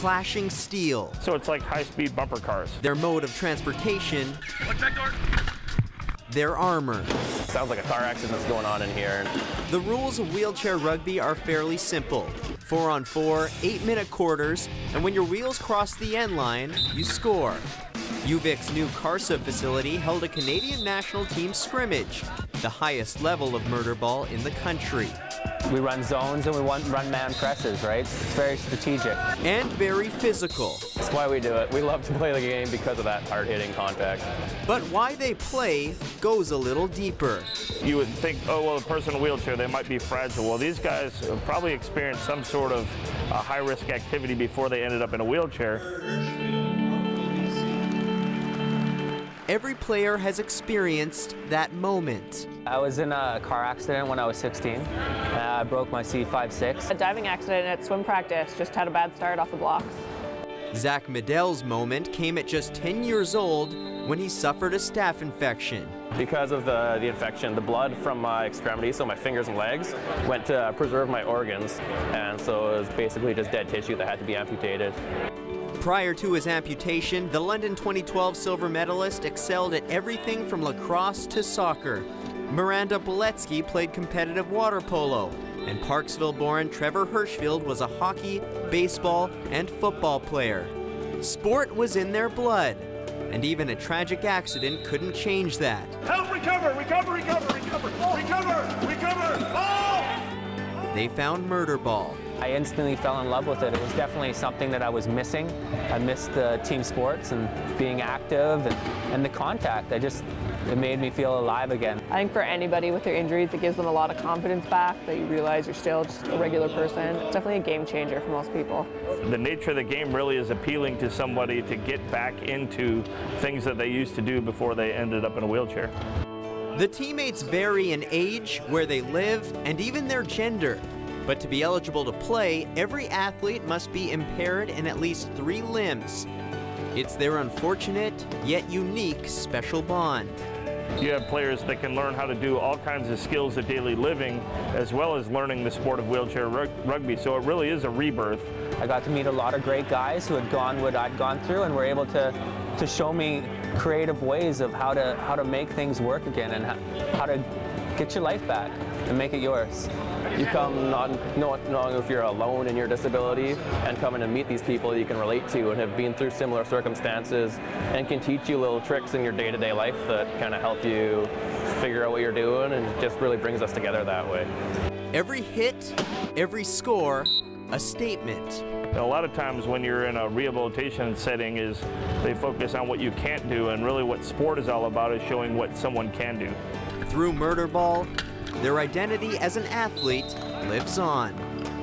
clashing steel. So it's like high-speed bumper cars. Their mode of transportation, their armor. Sounds like a car accident that's going on in here. The rules of wheelchair rugby are fairly simple. 4-on-4, 8-minute quarters, and when your wheels cross the end line, you score. UVic's new Carsa facility held a Canadian national team scrimmage, the highest level of murder ball in the country. We run zones and we run man presses, right? It's very strategic. And very physical. That's why we do it. We love to play the game because of that hard-hitting contact. But why they play goes a little deeper. You would think, oh, well, a person in a wheelchair, they might be fragile. Well, these guys have probably experienced some sort of high-risk activity before they ended up in a wheelchair. Every player has experienced that moment. I was in a car accident when I was 16. I broke my C5-6. A diving accident at swim practice, just had a bad start off the blocks. Zach Medell's moment came at just 10 years old when he suffered a staph infection. Because of the infection, the blood from my extremities, so my fingers and legs, went to preserve my organs. And so it was basically just dead tissue that had to be amputated. Prior to his amputation, the London 2012 silver medalist excelled at everything from lacrosse to soccer. Miranda Boletsky played competitive water polo, and Parksville-born Trevor Hirschfield was a hockey, baseball, and football player. Sport was in their blood, and even a tragic accident couldn't change that. Help! Recover! Recover! Recover! Recover! Recover! Recover! Ball! They found murder ball. I instantly fell in love with it. It was definitely something that I was missing. I missed the team sports and being active and the contact. It made me feel alive again. I think for anybody with their injuries, it gives them a lot of confidence back, that you realize you're still just a regular person. It's definitely a game changer for most people. The nature of the game really is appealing to somebody to get back into things that they used to do before they ended up in a wheelchair. The teammates vary in age, where they live, and even their gender. But to be eligible to play, every athlete must be impaired in at least 3 limbs. It's their unfortunate, yet unique, special bond. You have players that can learn how to do all kinds of skills of daily living, as well as learning the sport of wheelchair rugby, so it really is a rebirth. I got to meet a lot of great guys who had gone what I'd gone through and were able to show me creative ways of how to make things work again and how to get your life back and make it yours. You come not knowing if you're alone in your disability, and coming to meet these people you can relate to and have been through similar circumstances and can teach you little tricks in your day-to-day life that kind of help you figure out what you're doing, and just really brings us together that way. Every hit, every score, a statement. And a lot of times when you're in a rehabilitation setting, they focus on what you can't do, and really what sport is all about is showing what someone can do. Through murder ball, their identity as an athlete lives on.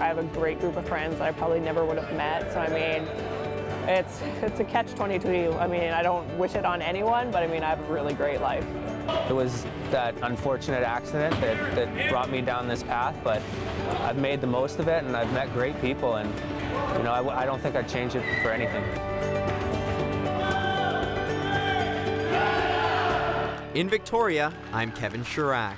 I have a great group of friends that I probably never would have met, so I mean, it's a catch-22. I mean, I don't wish it on anyone, but I mean, I have a really great life. It was that unfortunate accident that brought me down this path, but I've made the most of it and I've met great people, and you know, I don't think I'd change it for anything. In Victoria, I'm Kevin Charach.